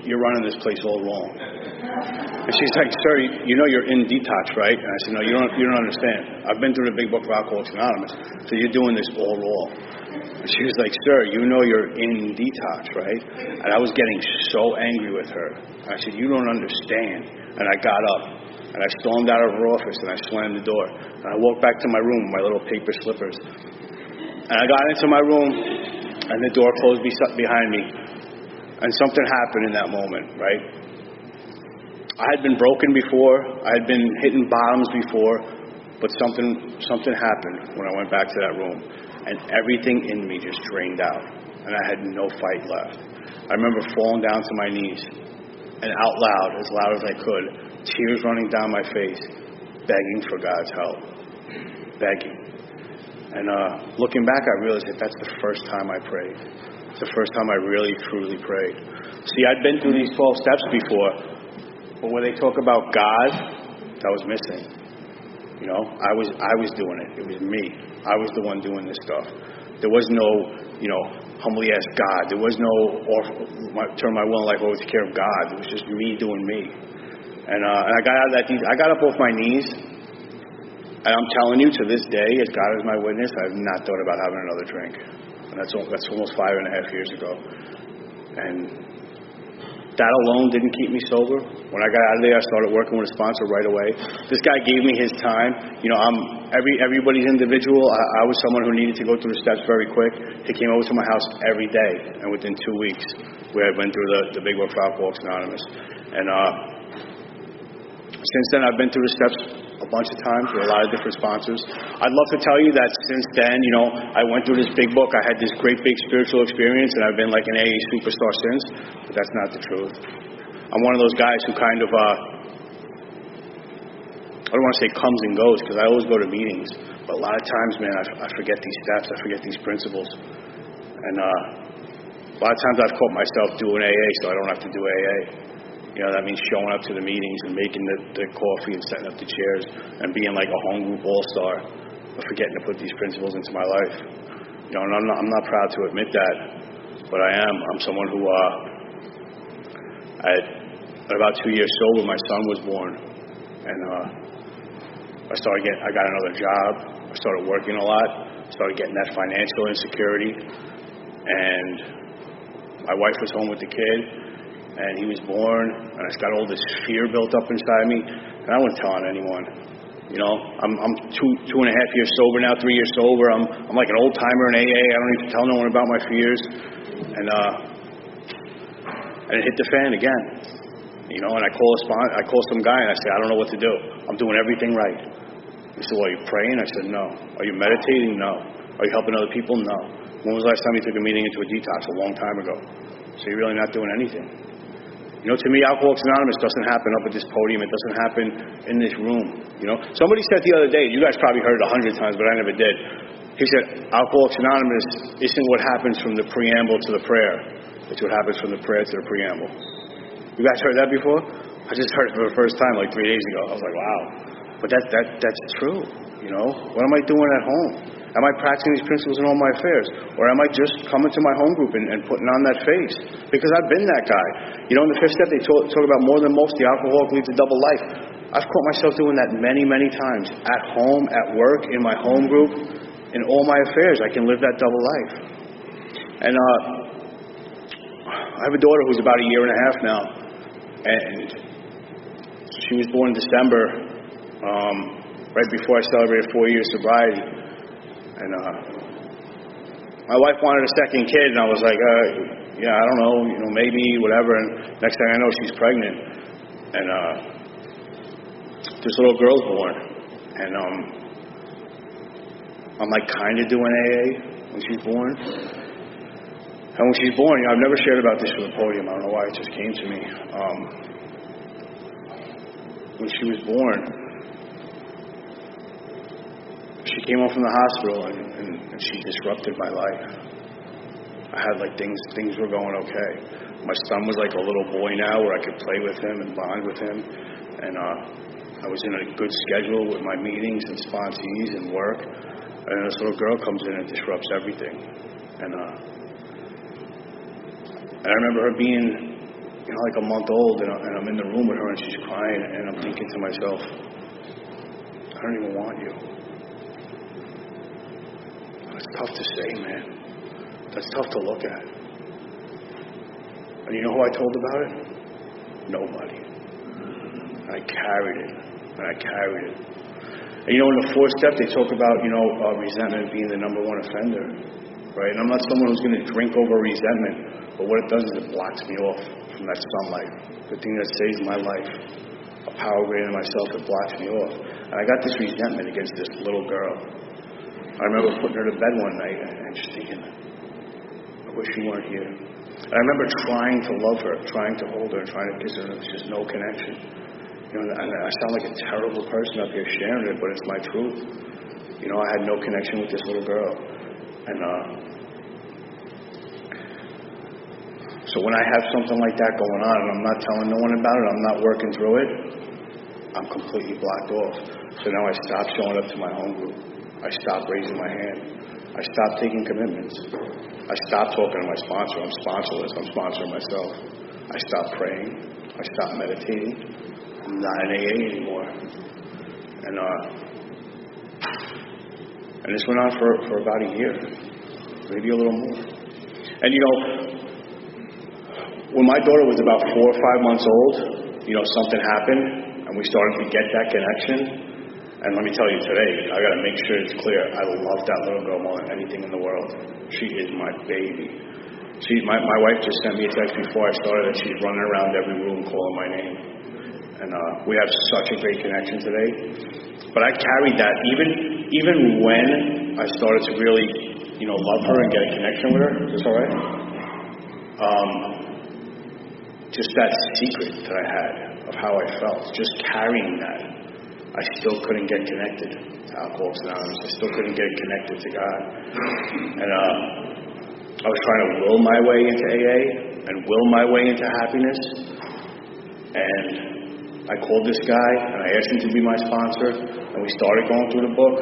you're running this place all wrong. And she's like, sir, you're in detox, right? And I said, no, you don't understand. I've been through the big book of Alcoholics Anonymous, so you're doing this all wrong. And she was like, sir, you're in detox, right? And I was getting so angry with her. I said, you don't understand. And I got up, and I stormed out of her office, and I slammed the door. And I walked back to my room with my little paper slippers. And I got into my room, and the door closed behind me. And something happened in that moment, right? I had been broken before. I had been hitting bottoms before. But something happened when I went back to that room. And everything in me just drained out. And I had no fight left. I remember falling down to my knees and out loud as I could, tears running down my face, begging for God's help. Begging. And looking back, I realized that that's the first time I prayed. It's the first time I really, truly prayed. See, I'd been through these 12 steps before, but when they talk about God, that was missing. You know, I was doing it. It was me. I was the one doing this stuff. There was no, humbly ask God. There was no turn my will and life over to care of God. It was just me doing me. And I got out of that. I got up off my knees, and I'm telling you, to this day, as God is my witness, I have not thought about having another drink. And that's almost 5.5 years ago. And that alone didn't keep me sober. When I got out of there, I started working with a sponsor right away. This guy gave me his time. Everybody's individual. I was someone who needed to go through the steps very quick. He came over to my house every day, and within 2 weeks, we had went through the Big Book for Alcoholics Anonymous. And since then, I've been through the steps a bunch of times with a lot of different sponsors. I'd love to tell you that since then, I went through this big book. I had this great big spiritual experience, and I've been like an AA superstar since. But that's not the truth. I'm one of those guys who kind of, I don't want to say comes and goes, because I always go to meetings. But a lot of times, man, I forget these steps. I forget these principles. And a lot of times I've caught myself doing AA, so I don't have to do AA. That means showing up to the meetings and making the coffee and setting up the chairs and being like a home group all-star, but forgetting to put these principles into my life. And I'm not proud to admit that, but I am. I'm someone who, at about 2 years sober, my son was born, and I got another job. I started working a lot. I started getting that financial insecurity, and my wife was home with the kid. And he was born, and I just got all this fear built up inside me, and I wasn't telling anyone. I'm 2.5 years sober now, 3 years sober. I'm like an old timer in AA. I don't need to tell no one about my fears. And it hit the fan again. And I call some guy and I say, I don't know what to do. I'm doing everything right. He said, well, are you praying? I said, no. Are you meditating? No. Are you helping other people? No. When was the last time you took a meeting into a detox? A long time ago. So you're really not doing anything. To me, Alcoholics Anonymous doesn't happen up at this podium. It doesn't happen in this room. Somebody said the other day, you guys probably heard it 100 times, but I never did. He said, Alcoholics Anonymous isn't what happens from the preamble to the prayer. It's what happens from the prayer to the preamble. You guys heard that before? I just heard it for the first time like 3 days ago. I was like, wow. But that's true. What am I doing at home? Am I practicing these principles in all my affairs? Or am I just coming to my home group and putting on that face? Because I've been that guy. In the fifth step, they talk about more than most, the alcoholic leads a double life. I've caught myself doing that many, many times. At home, at work, in my home group, in all my affairs, I can live that double life. And I have a daughter who's about 1.5 years now. And she was born in December, right before I celebrated 4 years sobriety. And my wife wanted a second kid, and I was like, yeah, I don't know, maybe, whatever. And next thing I know, she's pregnant. And this little girl's born. And I'm like kind of doing AA when she's born. And when she's born, I've never shared about this from the podium. I don't know why it just came to me. When she was born, she came home from the hospital and she disrupted my life. I had things were going okay. My son was like a little boy now where I could play with him and bond with him. And I was in a good schedule with my meetings and sponsees and work. And this little girl comes in and disrupts everything. And I remember her being, like a month old, and I'm in the room with her and she's crying, and I'm thinking to myself, I don't even want you. That's tough to say, man. That's tough to look at. And you know who I told about it? Nobody. And I carried it. And in the fourth step, they talk about, resentment being the number one offender. Right? And I'm not someone who's going to drink over resentment, but what it does is it blocks me off from that sunlight. The thing that saves my life. A power greater than myself that blocks me off. And I got this resentment against this little girl. I remember putting her to bed one night and just thinking, I wish you weren't here. And I remember trying to love her, trying to hold her, trying to kiss her, and there was just no connection. You know, and I sound like a terrible person up here sharing it, but it's my truth. You know, I had no connection with this little girl. And so when I have something like that going on and I'm not telling no one about it, I'm not working through it, I'm completely blocked off. So now I stopped showing up to my home group. I stopped raising my hand. I stopped taking commitments. I stopped talking to my sponsor. I'm sponsorless. I'm sponsoring myself. I stopped praying. I stopped meditating. I'm not in AA anymore. And this went on for about a year, maybe a little more. And you know, when my daughter was about 4 or 5 months old, you know, something happened, and we started to get that connection. And let me tell you today, I got to make sure it's clear, I love that little girl more than anything in the world. She is my baby. My wife just sent me a text before I started that she's running around every room calling my name. And we have such a great connection today. But I carried that even when I started to really, you know, love her and get a connection with her. Is this all right? Just that secret that I had of how I felt, just carrying that, I still couldn't get connected to Alcoholics Anonymous. I still couldn't get connected to God. And I was trying to will my way into AA and will my way into happiness. And I called this guy and I asked him to be my sponsor, and we started going through the book.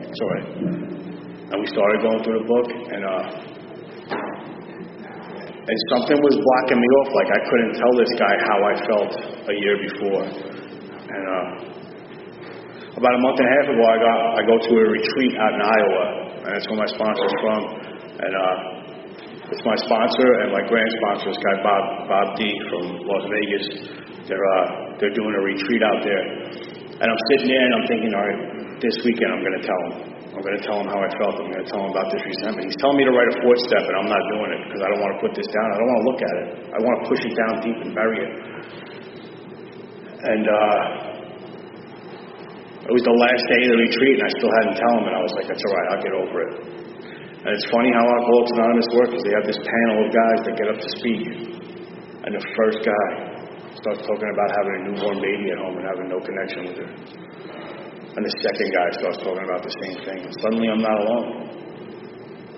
It's all right. And we started going through the book, and something was blocking me off. Like I couldn't tell this guy how I felt a year before. And about a month and a half ago, I go to a retreat out in Iowa, and that's where my sponsor's from. And it's my sponsor and my grand sponsor, this guy Bob D from Las Vegas. They're doing a retreat out there, and I'm sitting there and I'm thinking, all right, this weekend I'm going to tell him. I'm going to tell him how I felt. I'm going to tell him about this resentment. He's telling me to write a 4th step, and I'm not doing it because I don't want to put this down. I don't want to look at it. I want to push it down deep and bury it. And it was the last day of the retreat, and I still hadn't tell him, and I was like, that's all right, I'll get over it. And it's funny how Alcoholics Anonymous works, is they have this panel of guys that get up to speak, and the first guy starts talking about having a newborn baby at home and having no connection with her. And the second guy starts talking about the same thing. And suddenly I'm not alone.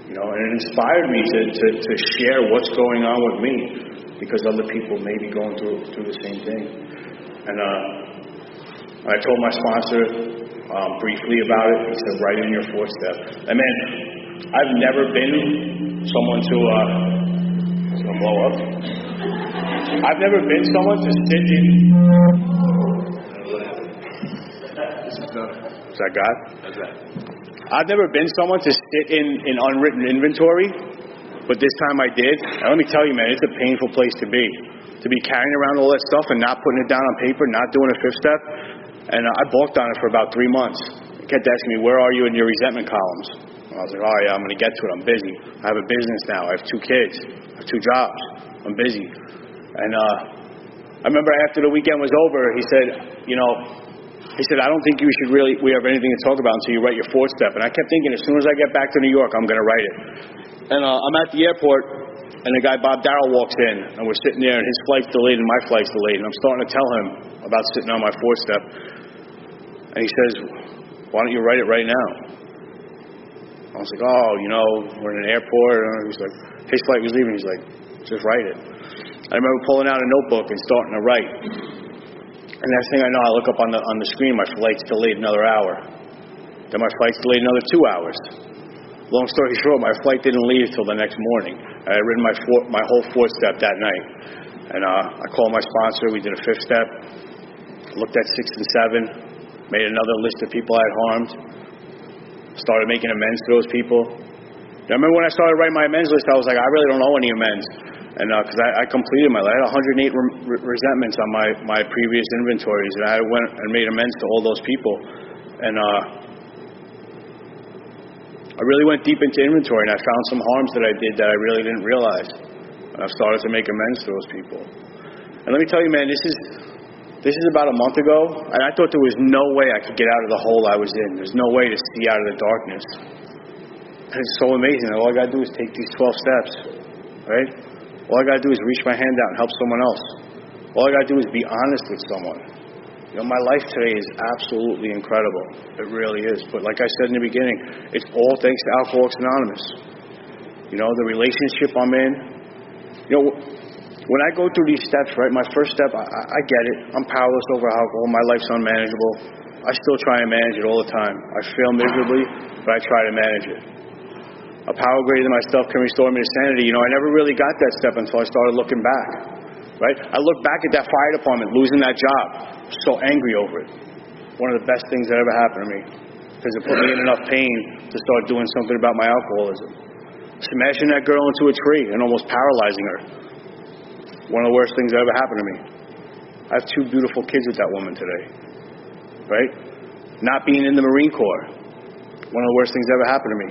You know, and it inspired me to share what's going on with me, because other people may be going through the same thing. And I told my sponsor briefly about it. He said, write in your 4th step. And man, I've never been someone to it's gonna blow up. I've never been someone to sit in. Is that God? How's that? I've never been someone to sit in unwritten inventory, but this time I did. And let me tell you, man, it's a painful place to be. To be carrying around all that stuff and not putting it down on paper, not doing a 5th step. And I balked on it for about 3 months. He kept asking me, where are you in your resentment columns? And I was like, oh yeah, I'm going to get to it. I'm busy. I have a business now. I have 2 kids. I have 2 jobs. I'm busy. And I remember after the weekend was over, he said, I don't think we have anything to talk about until you write your 4th step. And I kept thinking, as soon as I get back to New York, I'm going to write it. And I'm at the airport, and the guy, Bob Darrell, walks in, and we're sitting there, and his flight's delayed, and my flight's delayed. And I'm starting to tell him about sitting on my 4th step. And he says, why don't you write it right now? I was like, we're in an airport. And he's like, his flight was leaving. He's like, just write it. I remember pulling out a notebook and starting to write. And next thing I know, I look up on the screen, my flight's delayed another hour. Then my flight's delayed another 2 hours. Long story short, my flight didn't leave till the next morning. I had written my whole 4th step that night. And I called my sponsor. We did a 5th step. Looked at 6 and 7. Made another list of people I had harmed. Started making amends to those people. I remember when I started writing my amends list, I was like, I really don't owe any amends. And because I completed my life. I had 108 resentments on my previous inventories, and I went and made amends to all those people. And I really went deep into inventory, and I found some harms that I did that I really didn't realize. And I've started to make amends to those people. And let me tell you, man, this is about a month ago, and I thought there was no way I could get out of the hole I was in. There's no way to see out of the darkness. And it's so amazing that all I got to do is take these 12 steps. right? All I got to do is reach my hand out and help someone else. All I got to do is be honest with someone. My life today is absolutely incredible. It really is. But like I said in the beginning, it's all thanks to Alcoholics Anonymous. The relationship I'm in. When I go through these steps, right, my first step, I get it. I'm powerless over alcohol. My life's unmanageable. I still try and manage it all the time. I fail miserably, but I try to manage it. A power greater than myself can restore me to sanity. I never really got that step until I started looking back. Right? I look back at that fire department, losing that job. So angry over it. One of the best things that ever happened to me. Because it put me in enough pain to start doing something about my alcoholism. Smashing that girl into a tree and almost paralyzing her. One of the worst things that ever happened to me. I have 2 beautiful kids with that woman today. Right? Not being in the Marine Corps. One of the worst things that ever happened to me.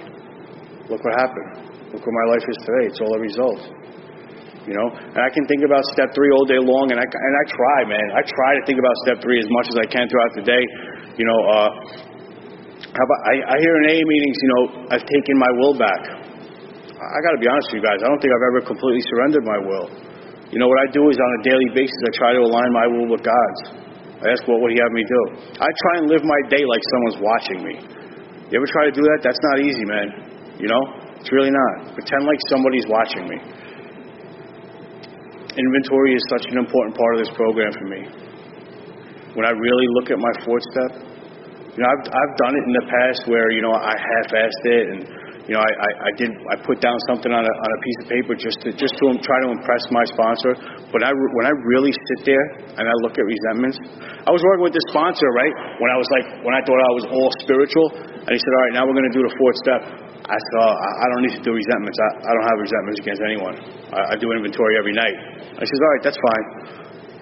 Look what happened. Look what my life is today. It's all a result. And I can think about step 3 all day long, and I try, man. I try to think about step 3 as much as I can throughout the day. I hear in AA meetings, I've taken my will back. I got to be honest with you guys. I don't think I've ever completely surrendered my will. What I do is on a daily basis, I try to align my will with God's. I ask, what would He have me do? I try and live my day like someone's watching me. You ever try to do that? That's not easy, man. It's really not. Pretend like somebody's watching me. Inventory is such an important part of this program for me. When I really look at my 4th step, I've done it in the past where I half-assed it, and I put down something on a piece of paper just to try to impress my sponsor. But when I really sit there and I look at resentments, I was working with this sponsor, right? When I thought I was all spiritual, and he said, all right, now we're going to do the 4th step. I said, I don't need to do resentments. I don't have resentments against anyone. I do inventory every night. I said, all right, that's fine.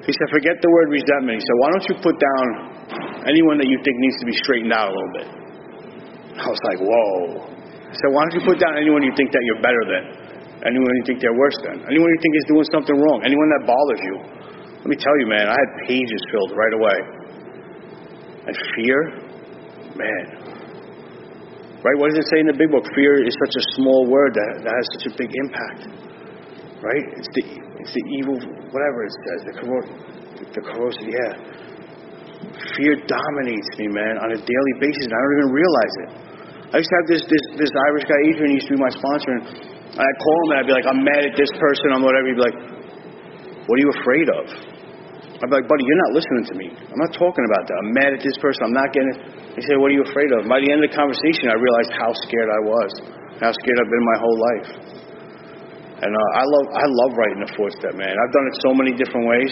He said, forget the word resentment. He said, why don't you put down anyone that you think needs to be straightened out a little bit? I was like, whoa. He said, why don't you put down anyone you think that you're better than? Anyone you think they're worse than? Anyone you think is doing something wrong? Anyone that bothers you? Let me tell you, man, I had pages filled right away. And fear, man. Right? What does it say in the big book? Fear is such a small word that has such a big impact. Right? It's the evil, whatever it says, the corrosive, yeah. Fear dominates me, man, on a daily basis, and I don't even realize it. I used to have this Irish guy, Adrian, he used to be my sponsor, and I'd call him and I'd be like, I'm mad at this person, I'm whatever. He'd be like, what are you afraid of? I'd be like, buddy, you're not listening to me. I'm not talking about that. I'm mad at this person, I'm not getting it. He said, what are you afraid of? By the end of the conversation, I realized how scared I was, how scared I've been my whole life. And I love writing the 4th step, man. I've done it so many different ways.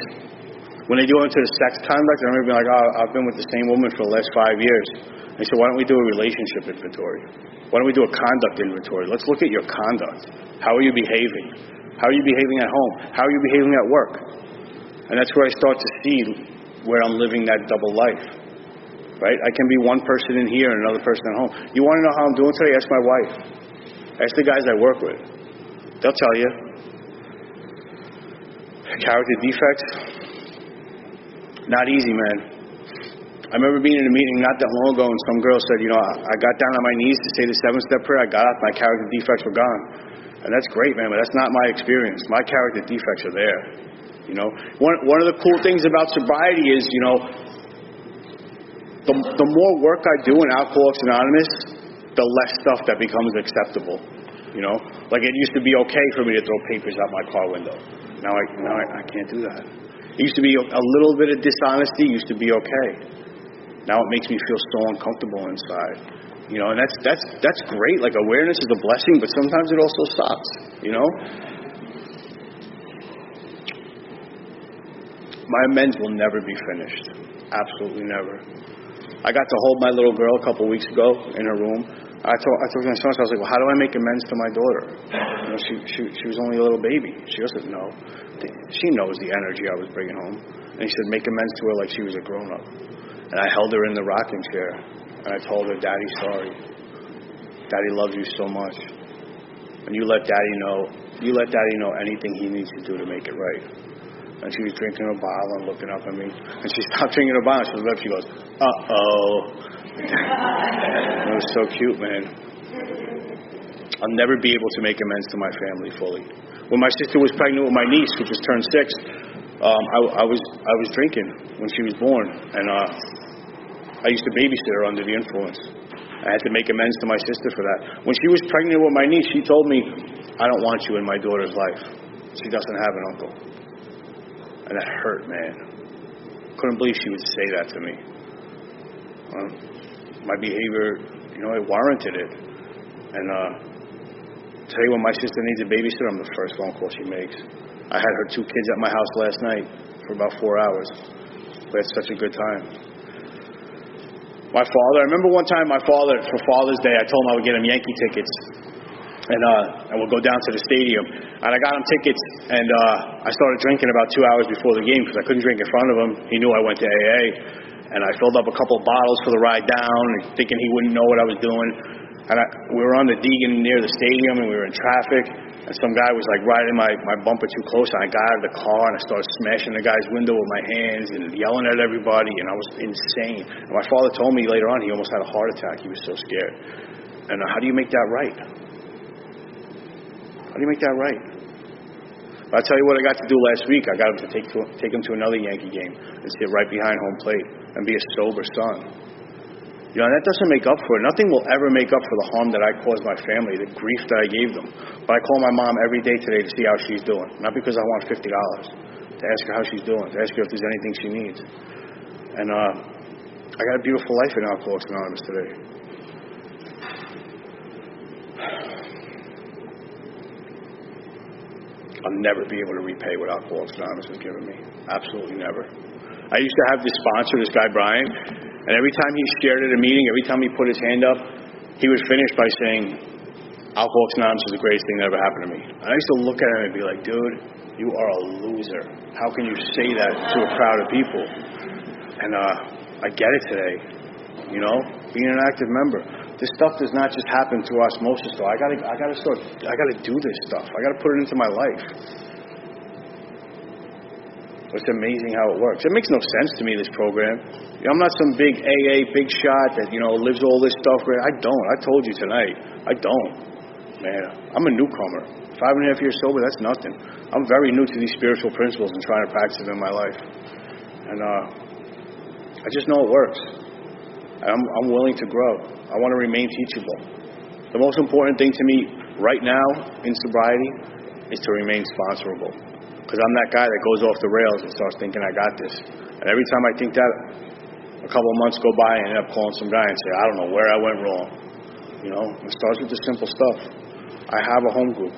When they go into the sex conduct, I remember being like, I've been with the same woman for the last 5 years. They said, why don't we do a relationship inventory? Why don't we do a conduct inventory? Let's look at your conduct. How are you behaving? How are you behaving at home? How are you behaving at work? And that's where I start to see where I'm living that double life. Right? I can be one person in here and another person at home. You want to know how I'm doing today? Ask my wife. Ask the guys I work with. They'll tell you. Character defects. Not easy, man. I remember being in a meeting not that long ago and some girl said, I got down on my knees to say the 7-step prayer. I got up, my character defects were gone. And that's great, man, but that's not my experience. My character defects are there. One of the cool things about sobriety is, the more work I do in Alcoholics Anonymous, the less stuff that becomes acceptable. Like it used to be okay for me to throw papers out my car window. Now I can't do that. It used to be a little bit of dishonesty used to be okay. Now it makes me feel so uncomfortable inside. And that's great. Like awareness is a blessing, but sometimes it also stops. My amends will never be finished. Absolutely never. I got to hold my little girl a couple weeks ago in her room. I told my son, I was like, well, how do I make amends to my daughter? She was only a little baby. She doesn't know. She knows the energy I was bringing home. And he said, make amends to her like she was a grown-up. And I held her in the rocking chair. And I told her, Daddy's sorry. Daddy loves you so much. And you let Daddy know anything he needs to do to make it right. And she was drinking her bottle and looking up at me. And she stopped drinking her bottle. She looked up. She goes, uh-oh. It was so cute, man. I'll never be able to make amends to my family fully. When my sister was pregnant with my niece, who just turned 6, I was drinking when she was born, and I used to babysit her under the influence. I had to make amends to my sister for that. When she was pregnant with my niece, she told me, "I don't want you in my daughter's life. She doesn't have an uncle." And that hurt, man. Couldn't believe she would say that to me. My behavior, it warranted it. And tell you when my sister needs a babysitter, I'm the first phone call she makes. I had her 2 kids at my house last night for about 4 hours. We had such a good time. My father, I remember one time my father, for Father's Day, I told him I would get him Yankee tickets. And we'll go down to the stadium. And I got him tickets, and I started drinking about 2 hours before the game because I couldn't drink in front of him. He knew I went to AA. And I filled up a couple of bottles for the ride down, thinking he wouldn't know what I was doing. And we were on the Deegan near the stadium, and we were in traffic. And some guy was like riding my bumper too close, and I got out of the car, and I started smashing the guy's window with my hands and yelling at everybody, and I was insane. And my father told me later on he almost had a heart attack. He was so scared. And how do you make that right? How do you make that right? But I'll tell you what I got to do last week. I got him to take him to another Yankee game and sit right behind home plate and be a sober son. That doesn't make up for it. Nothing will ever make up for the harm that I caused my family, the grief that I gave them. But I call my mom every day today to see how she's doing. Not because I want $50, to ask her how she's doing, to ask her if there's anything she needs. And I got a beautiful life in Alcoholics Anonymous today. I'll never be able to repay what Alcoholics Anonymous has given me. Absolutely never. I used to have this sponsor, this guy Brian, and every time he shared at a meeting, every time he put his hand up, he would finish by saying, "Alcoholics Anonymous is the greatest thing that ever happened to me." And I used to look at him and be like, "Dude, you are a loser. How can you say that to a crowd of people?" And I get it today. Being an active member. This stuff does not just happen through osmosis, though. I gotta do this stuff. I gotta put it into my life. It's amazing how it works. It makes no sense to me, this program. I'm not some big AA, big shot that, lives all this stuff. I don't. I told you tonight. I don't. Man, I'm a newcomer. 5.5 years sober, that's nothing. I'm very new to these spiritual principles and trying to practice them in my life. And I just know it works. And I'm willing to grow. I want to remain teachable. The most important thing to me right now in sobriety is to remain sponsorable. Because I'm that guy that goes off the rails and starts thinking I got this. And every time I think that, a couple of months go by and I end up calling some guy and say, "I don't know where I went wrong." It starts with the simple stuff. I have a home group.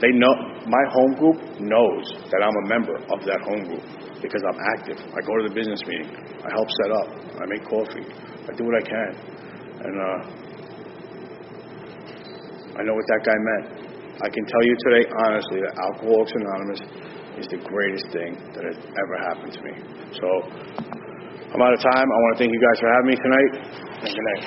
They know, my home group knows that I'm a member of that home group because I'm active. I go to the business meeting. I help set up. I make coffee. I do what I can. And I know what that guy meant. I can tell you today, honestly, that Alcoholics Anonymous is the greatest thing that has ever happened to me. So, I'm out of time. I want to thank you guys for having me tonight. And good night.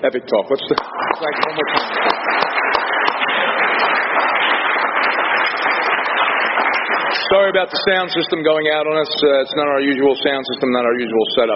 Epic talk. Let's thank one more time. Sorry about the sound system going out on us. It's not our usual sound system, not our usual setup.